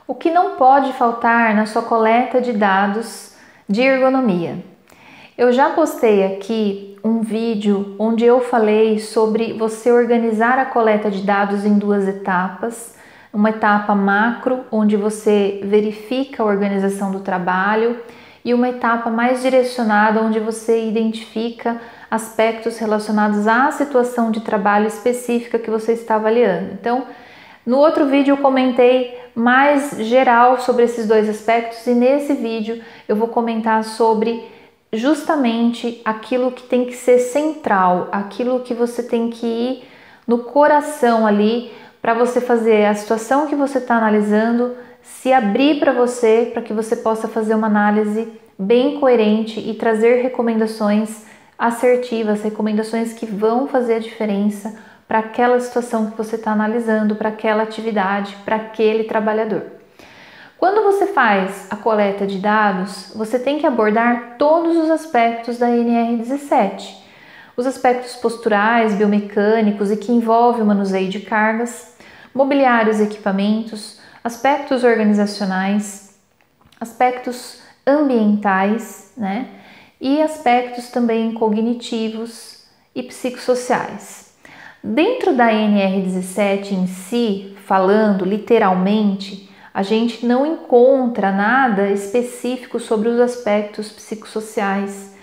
O que não pode faltar na sua coleta de dados de ergonomia? Eu já postei aqui um vídeo onde eu falei sobre você organizar a coleta de dados em duas etapas. Uma etapa macro, onde você verifica a organização do trabalho, e uma etapa mais direcionada, onde você identifica aspectos relacionados à situação de trabalho específica que você está avaliando. Então, no outro vídeo eu comentei mais geral sobre esses dois aspectos, e nesse vídeo eu vou comentar sobre justamente aquilo que tem que ser central, aquilo que você tem que ir no coração ali para você fazer a situação que você está analisando se abrir para você, para que você possa fazer uma análise bem coerente e trazer recomendações assertivas, recomendações que vão fazer a diferença para aquela situação que você está analisando, para aquela atividade, para aquele trabalhador. Quando você faz a coleta de dados, você tem que abordar todos os aspectos da NR17. Os aspectos posturais, biomecânicos e que envolvem o manuseio de cargas, mobiliários e equipamentos, aspectos organizacionais, aspectos ambientais, né? E aspectos também cognitivos e psicossociais. Dentro da NR17 em si, falando literalmente, a gente não encontra nada específico sobre os aspectos psicossociais,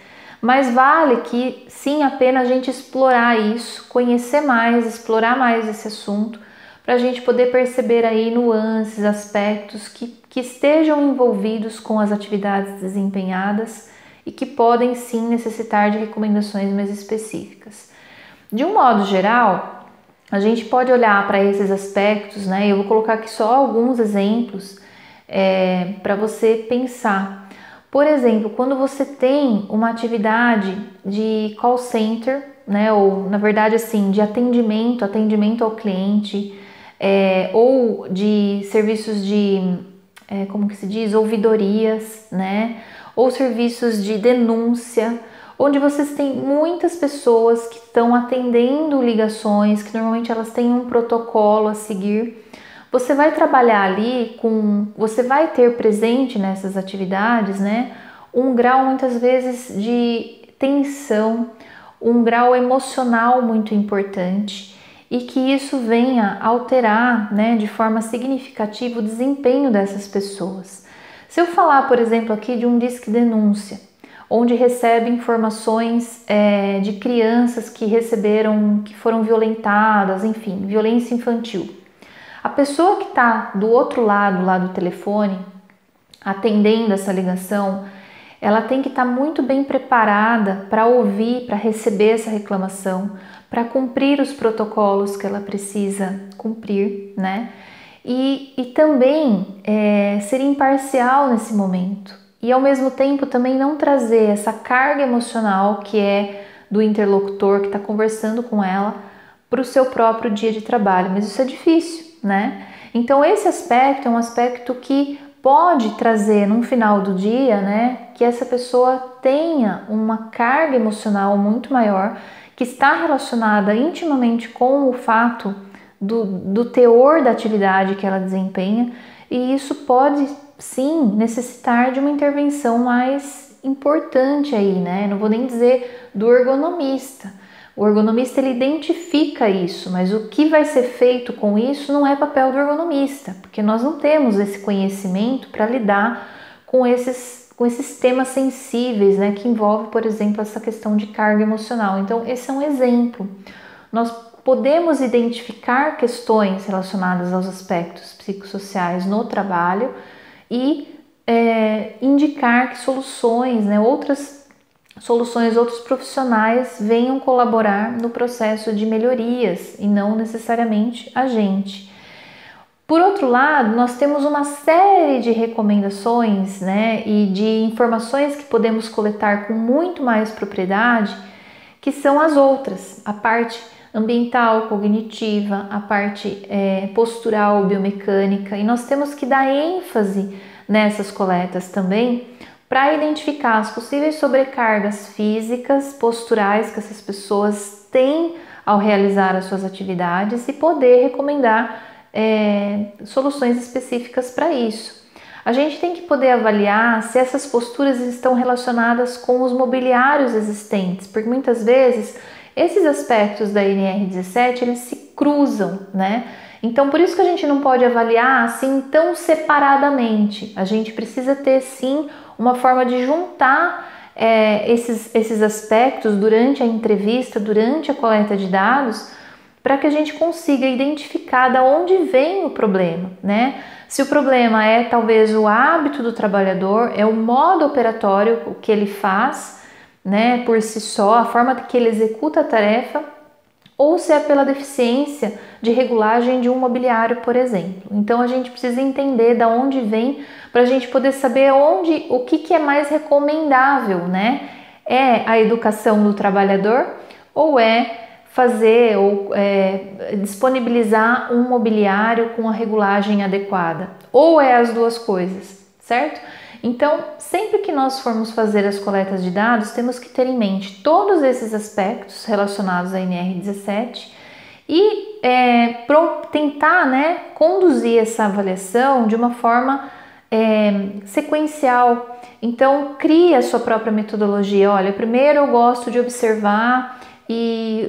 mas vale que sim a pena a gente explorar isso, conhecer mais, explorar mais esse assunto, para a gente poder perceber aí nuances, aspectos que estejam envolvidos com as atividades desempenhadas e que podem sim necessitar de recomendações mais específicas. De um modo geral, a gente pode olhar para esses aspectos, né? Eu vou colocar aqui só alguns exemplos para você pensar. Por exemplo, quando você tem uma atividade de call center, né? Ou na verdade assim, de atendimento ao cliente, ou de serviços de, como que se diz, ouvidorias, né? Ou serviços de denúncia, onde vocês têm muitas pessoas que estão atendendo ligações, que normalmente elas têm um protocolo a seguir. Você vai trabalhar ali você vai ter presente nessas atividades, né, um grau muitas vezes de tensão, um grau emocional muito importante, e que isso venha alterar, né, de forma significativa o desempenho dessas pessoas. Se eu falar, por exemplo, aqui de um disque denúncia, onde recebe informações de crianças que foram violentadas, enfim, violência infantil. A pessoa que está do outro lado, lá do telefone, atendendo essa ligação, ela tem que estar muito bem preparada para ouvir, para receber essa reclamação, para cumprir os protocolos que ela precisa cumprir, né? E também ser imparcial nesse momento. E ao mesmo tempo também não trazer essa carga emocional que é do interlocutor que está conversando com ela para o seu próprio dia de trabalho. Mas isso é difícil, né? Então esse aspecto é um aspecto que pode trazer no final do dia, né, que essa pessoa tenha uma carga emocional muito maior, que está relacionada intimamente com o fato do teor da atividade que ela desempenha, e isso pode sim necessitar de uma intervenção mais importante aí, né? Não vou nem dizer do ergonomista. O ergonomista ele identifica isso, mas o que vai ser feito com isso não é papel do ergonomista, porque nós não temos esse conhecimento para lidar com esses temas sensíveis, né, que envolve, por exemplo, essa questão de carga emocional. Então, esse é um exemplo. Nós podemos identificar questões relacionadas aos aspectos psicossociais no trabalho e indicar que soluções, né, outros profissionais venham colaborar no processo de melhorias e não necessariamente a gente. Por outro lado, nós temos uma série de recomendações, né, e de informações que podemos coletar com muito mais propriedade, que são as outras, a parte ambiental, cognitiva, a parte postural, biomecânica, e nós temos que dar ênfase nessas coletas também para identificar as possíveis sobrecargas físicas, posturais que essas pessoas têm ao realizar as suas atividades e poder recomendar soluções específicas para isso. A gente tem que poder avaliar se essas posturas estão relacionadas com os mobiliários existentes, porque muitas vezes esses aspectos da NR17 eles se cruzam, né? Então por isso que a gente não pode avaliar assim tão separadamente. A gente precisa ter sim uma forma de juntar esses aspectos durante a entrevista, durante a coleta de dados, para que a gente consiga identificar de onde vem o problema, né? Se o problema é talvez o hábito do trabalhador, é o modo operatório, o que ele faz, né, por si só, a forma que ele executa a tarefa, ou se é pela deficiência de regulagem de um mobiliário, por exemplo. Então a gente precisa entender de onde vem para a gente poder saber o que é mais recomendável, né? É a educação do trabalhador ou é fazer ou disponibilizar um mobiliário com a regulagem adequada? Ou é as duas coisas, certo? Então, sempre que nós formos fazer as coletas de dados, temos que ter em mente todos esses aspectos relacionados à NR17 e tentar, né, conduzir essa avaliação de uma forma sequencial. Então, crie a sua própria metodologia. Olha, primeiro eu gosto de observar e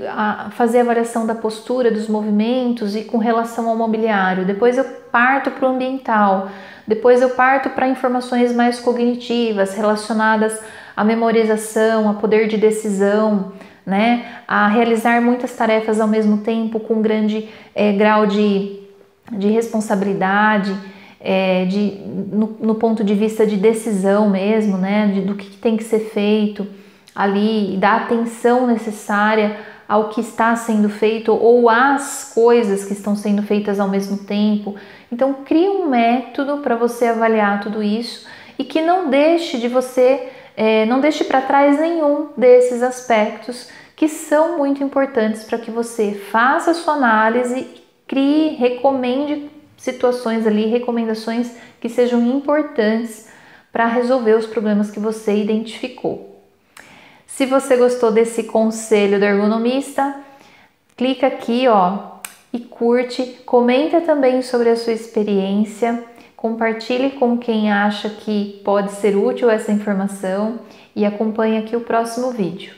fazer a avaliação da postura, dos movimentos e com relação ao mobiliário. Depois eu parto para o ambiental. Depois eu parto para informações mais cognitivas relacionadas à memorização, a poder de decisão, né? A realizar muitas tarefas ao mesmo tempo com grande grau de responsabilidade, no ponto de vista de decisão mesmo, né? Do que tem que ser feito ali, da atenção necessária ao que está sendo feito ou às coisas que estão sendo feitas ao mesmo tempo. Então crie um método para você avaliar tudo isso e que não deixe não deixe para trás nenhum desses aspectos que são muito importantes para que você faça a sua análise, crie, recomende situações ali, recomendações que sejam importantes para resolver os problemas que você identificou. Se você gostou desse conselho do ergonomista, clica aqui, ó, e curte, comenta também sobre a sua experiência, compartilhe com quem acha que pode ser útil essa informação e acompanhe aqui o próximo vídeo.